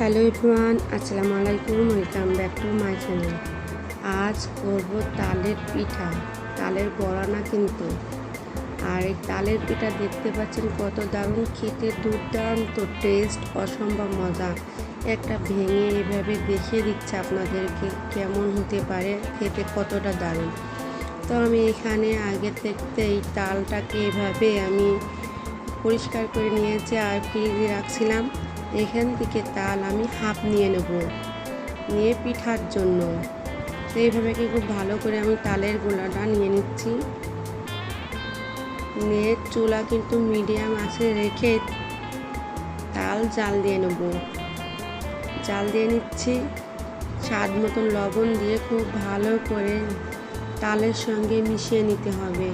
Hello everyone, আসসালামু আলাইকুম। Welcome back to my channel. আজ করব তালের পিঠা, তালের বড়া না কিন্তু। আর এই তালের পিঠা দেখতে পাচ্ছেন কত দারুণ খেতে, দুর্দান্ত টেস্ট, অসম্ভব মজা। একটা ভেঙে এভাবে দেখিয়ে দিচ্ছে আপনাদেরকে কেমন হতে পারে, খেতে কতটা দারুণ। তো আমি এখানে আগে থেকে এই তালটাকে এভাবে আমি পরিষ্কার করে নিয়েছি আর ফ্রিজে রাখছিলাম। এখান থেকে তাল আমি হাফ নিয়ে নেব, নিয়ে পিঠার জন্য। তো এইভাবে কি খুব ভালো করে আমি তালের গোলাটা নিয়ে নিচ্ছি, নিয়ে চুলা কিন্তু মিডিয়াম আঁচে রেখে তাল জাল দিয়ে নেব। জাল দিয়ে নিচ্ছি, স্বাদ মতন লবণ দিয়ে খুব ভালো করে তালের সঙ্গে মিশিয়ে নিতে হবে,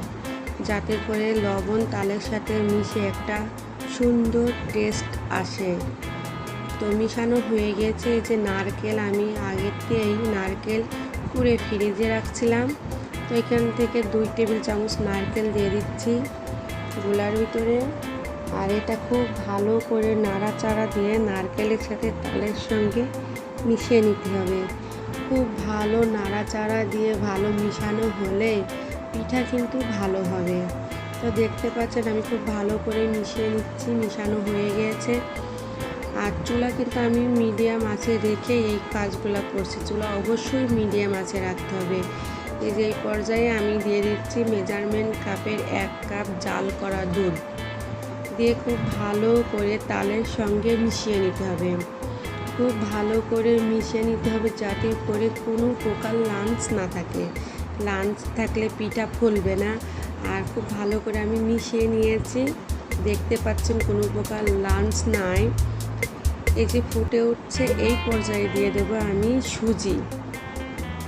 যাতে করে লবণ তালের সাথে মিশে একটা সুন্দর টেস্ট আসে। তো মিশানো হয়ে গেছে। এই যে নারকেল, আমি আগেতেই নারকেল কুড়ে ফ্রিজে রাখছিলাম। তো এখান থেকে 2 টেবিল চামচ নারকেল দিয়ে দিচ্ছি গোলার ভিতরে। আর এটা খুব ভালো করে নাড়াচাড়া দিয়ে নারকেলের সাথে তালের সঙ্গে মিশিয়ে নিতে হবে। খুব ভালো নাড়াচাড়া দিয়ে ভালো মিশানো হলে পিঠা কিন্তু ভালো হবে। তো দেখতে পাচ্ছেন আমি খুব ভালো করে মিশিয়ে নিচ্ছি, মিশানো হয়ে গিয়েছে। আর চুলা কিন্তু আমি মিডিয়াম আঁচে রেখে এই কাজগুলো করছি। চুলা অবশ্যই মিডিয়াম আঁচে রাখতে হবে। এই যে এই পর্যায়ে আমি দিয়ে দিচ্ছি মেজারমেন্ট কাপের 1 কাপ জাল করা দুধ দিয়ে খুব ভালো করে তালের সঙ্গে মিশিয়ে নিতে হবে। খুব ভালো করে মিশিয়ে নিতে হবে, যাতে করে কোনো প্রকার লাঞ্চ না থাকে। লাঞ্চ থাকলে পিঠা ফুলবে না। আর খুব ভালো করে আমি মিশিয়ে নিয়েছি, দেখতে পাচ্ছেন কোনো প্রকার লাঞ্চ নাই। এই যে ফুটে উঠছে, এই পর্যায়ে দিয়ে দেবো আমি সুজি।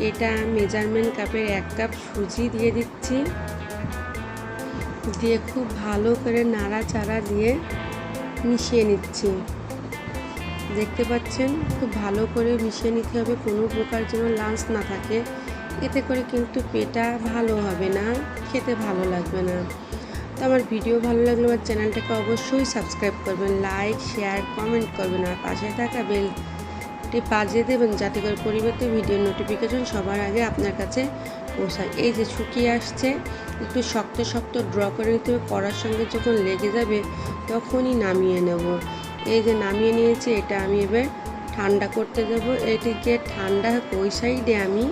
এটা মেজারমেন্ট কাপের 1 কাপ সুজি দিয়ে দিচ্ছি, দিয়ে খুব ভালো করে নাড়াচাড়া দিয়ে মিশিয়ে নিচ্ছি। দেখতে পাচ্ছেন খুব ভালো করে মিশিয়ে নিতে হবে, কোনো প্রকার যেন লাঞ্চ না থাকে। এতে করে কিন্তু পিঠা ভালো হবে না, খেতে ভালো লাগবে না। তো আমার ভিডিও ভালো লাগলে আমার চ্যানেলটাকে অবশ্যই সাবস্ক্রাইব করবেন, লাইক শেয়ার কমেন্ট করবেন, আর পাশে থাকা বেলটি বাজিয়ে দেবেন, যাতে করে পরিবর্তে ভিডিওর নোটিফিকেশন সবার আগে আপনার কাছে পৌঁছায়। এই যে শুকিয়ে আসছে, একটু শক্ত শক্ত ড্র করে নিতে হবে। কড়ার সঙ্গে যখন লেগে যাবে তখনই নামিয়ে নেব। এই যে নামিয়ে নিয়েছি, এটা আমি এবার ঠান্ডা করতে দেবো। এটিকে ঠান্ডা ওই সাইডে আমি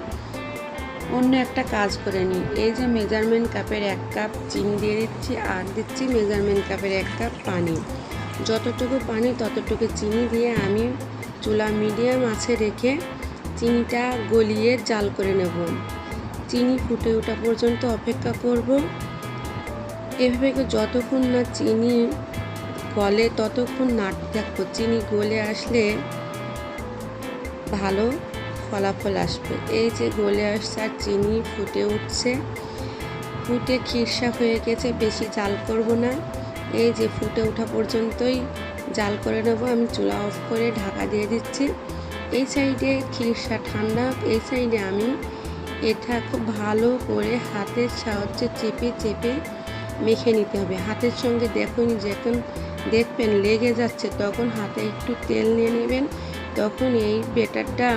অন্য একটা কাজ করে নিই। এই যে মেজারমেন্ট কাপের 1 কাপ চিনি দিয়ে দিচ্ছি, আর দিচ্ছি মেজারমেন্ট কাপের 1 কাপ পানি। যতটুকু পানি ততটুকু চিনি দিয়ে আমি চুলা মিডিয়াম আঁচে রেখে চিনিটা গলিয়ে জাল করে নেব। চিনি ফুটে ওঠা পর্যন্ত অপেক্ষা করব। এভাবে যতক্ষণ না চিনি গলে ততক্ষণ নাড়তে থাকবো। চিনি গলে আসলে ভালো ফলাফল আসবে। এই যে গলে আসছে আর চিনি ফুটে উঠছে, ফুটে খিরসা হয়ে গেছে, বেশি জাল করব না। এই যে ফুটে ওঠা পর্যন্তই জাল করে নেব। আমি চুলা অফ করে ঢাকা দিয়ে দিচ্ছি। এই সাইডে খিরসা ঠান্ডা, এই সাইডে আমি এটা খুব ভালো করে হাতের সাহায্যে চেপে চেপে মেখে নিতে হবে। হাতের সঙ্গে যখন দেখবেন লেগে যাচ্ছে, তখন হাতে একটু তেল নিয়ে নেবেন। তখন এই ব্যাটারটা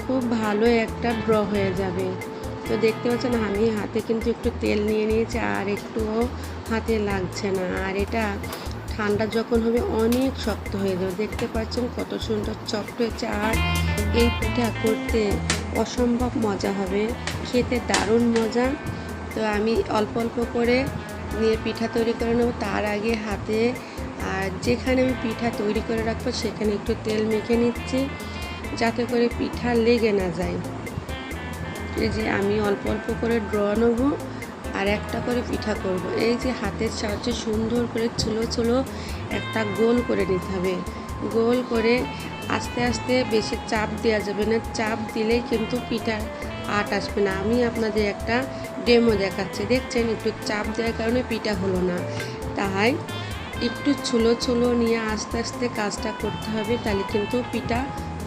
খুব ভালো একটা ড্র হয়ে যাবে। তো দেখতে পাচ্ছেন আমি হাতে কিন্তু একটু তেল নিয়ে নিয়েছি, আর একটুও হাতে লাগছে না। আর এটা ঠান্ডা যখন হবে অনেক শক্ত হয়ে যাবে। দেখতে পাচ্ছেন কত সুন্দর সফট হয়েছে। আর এই পিঠা করতে অসম্ভব মজা হবে, খেতে দারুণ মজা। তো আমি অল্প অল্প করে নিয়ে পিঠা তৈরি করে নেব। তার আগে হাতে আর যেখানে আমি পিঠা তৈরি করে রাখবো সেখানে একটু তেল মেখে নিচ্ছি, যাতে করে পিঠা লেগে না যায়। এই যে আমি অল্প অল্প করে ড্র নেব আর একটা করে পিঠা করব। এই যে হাতের সাহায্যে সুন্দর করে ছোলো ছোলো একটা গোল করে নিতে হবে। গোল করে আস্তে আস্তে, বেশি চাপ দেওয়া যাবে না, চাপ দিলেই কিন্তু পিঠার আট আসবে না। আমি আপনাদের একটা ডেমো দেখাচ্ছি, দেখছেন একটু চাপ দেওয়ার কারণে পিঠা হলো না। তাই একটু ছোলো ছোলো নিয়ে আস্তে আস্তে কাজটা করতে হবে, তাহলে কিন্তু পিঠা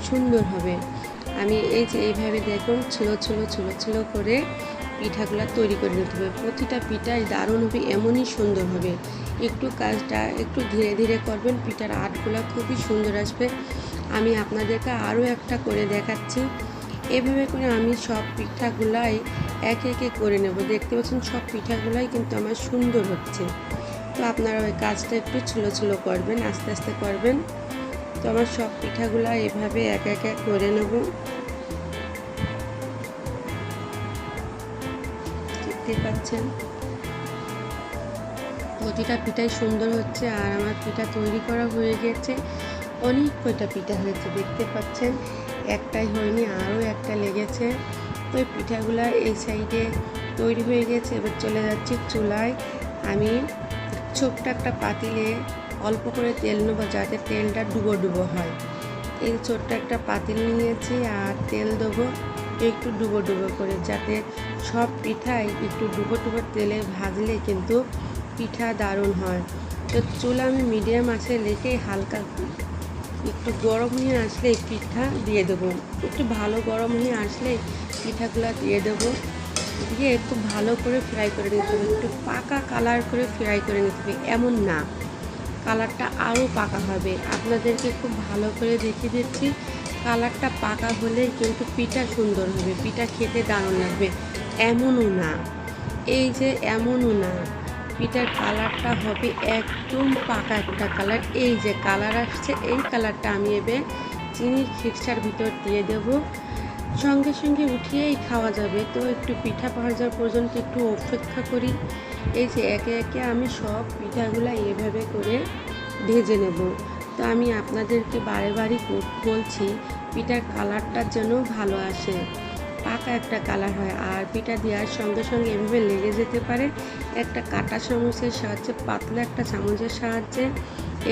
সুন্দর হবে। আমি এই যে এইভাবে দেখুন ছোলো ছোলো ছোলো ছোলো করে পিঠাগুলো তৈরি করে নিতে হবে। প্রতিটা পিঠাই দারুণ হবে, এমনই সুন্দর হবে। একটু কাজটা একটু ধীরে ধীরে করবেন, পিঠার আটগুলো খুবই সুন্দর আসবে। আমি আপনাদেরকে আরও একটা করে দেখাচ্ছি। এভাবে করে আমি সব পিঠাগুলাই একে একে করে নেব। দেখতে পাচ্ছেন সব পিঠাগুলাই কিন্তু আমার সুন্দর হচ্ছে। তো আপনারা ওই কাজটা একটু স্লো স্লো করবেন, আস্তে আস্তে করবেন। তো আমার সব পিঠাগুলো এভাবে একে একে করে নেব। দেখতে পাচ্ছেন প্রতিটা পিঠাই সুন্দর হচ্ছে। আর আমার পিঠা তৈরি করা হয়ে গেছে, অনেক কয়টা পিঠা হয়েছে দেখতে পাচ্ছেন, একটাই হয়নি, আরও একটা লেগেছে। তো এই পিঠাগুলো এই সাইডে তৈরি হয়ে গেছে। এবার চলে যাচ্ছি চুলায়। আমি ছোট্ট একটা পাতিলে অল্প করে তেল নেবো, যাতে তেলটা ডুবো ডুবো হয়। এই ছোট্ট একটা পাতিল নিয়েছি আর তেল দেবো একটু ডুবো ডুবো করে, যাতে সব পিঠাই একটু ডুবো ডুবো তেলে ভাজলে কিন্তু পিঠা দারুণ হয়। তো চুলা আমি মিডিয়াম আঁচে রেখে হালকা একটু গরম হয়ে আসলে পিঠা দিয়ে দেবো। একটু ভালো গরম হয়ে আসলে পিঠাগুলো দিয়ে দেবো, দিয়ে খুব ভালো করে ফ্রাই করে নিতে হবে। একটু পাকা কালার করে ফ্রাই করে নিতে হবে, এমন না কালারটা আরও পাকা হবে। আপনাদেরকে খুব ভালো করে দেখিয়ে দিচ্ছি, কালারটা পাকা হলেই কিন্তু পিঠা সুন্দর হবে, পিঠা খেতে দারুণ লাগবে। এমনও না, এই যে এমনও না, পিঠার কালারটা হবে একদম পাকা একটা কালার। এই যে কালার আসছে, এই কালারটা আমি এবার চিনির খিরসার ভিতর দিয়ে দেব, সঙ্গে সঙ্গে উঠিয়েই খাওয়া যাবে। তো একটু পিঠা ভাজার পর্যন্ত একটু অপেক্ষা করি। এই যে একে একে আমি সব পিঠাগুলো এভাবে করে ভেজে নেব। তো আমি আপনাদেরকে বারে বারে বলছি, পিঠার কালারটা যেন ভালো আসে, পাকা একটা কালার হয়। আর পিঠা দেওয়ার সঙ্গে সঙ্গে এভাবে লেগে যেতে পারে, একটা কাঁটা চামচের সাহায্যে, পাতলা একটা চামচের সাহায্যে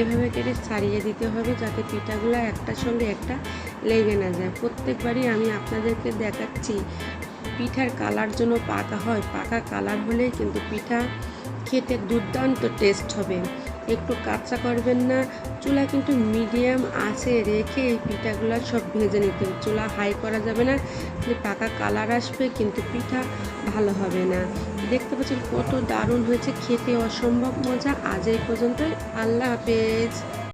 এভাবে কেটে ছাড়িয়ে দিতে হবে, যাতে পিঠাগুলো একটার সঙ্গে একটা লেগে না যায়। প্রত্যেকবারই আমি আপনাদেরকে দেখাচ্ছি, পিঠার কালার যেন পাকা হয়, পাকা কালার হলেই কিন্তু পিঠা খেতে দুর্দান্ত টেস্ট হবে। একটু কাঁচা করবেন না, চুলা কিন্তু মিডিয়াম আঁচে রেখে এই পিঠাগুলো সব ভেজে নিতে হবে। চুলা হাই করা যাবে না, পাকা কালার আসবে কিন্তু পিঠা ভালো হবে না। দেখতে পাচ্ছেন কত দারুণ হয়েছে, খেতে অসম্ভব মজা। আজ এই পর্যন্ত, আল্লাহ হাফেজ।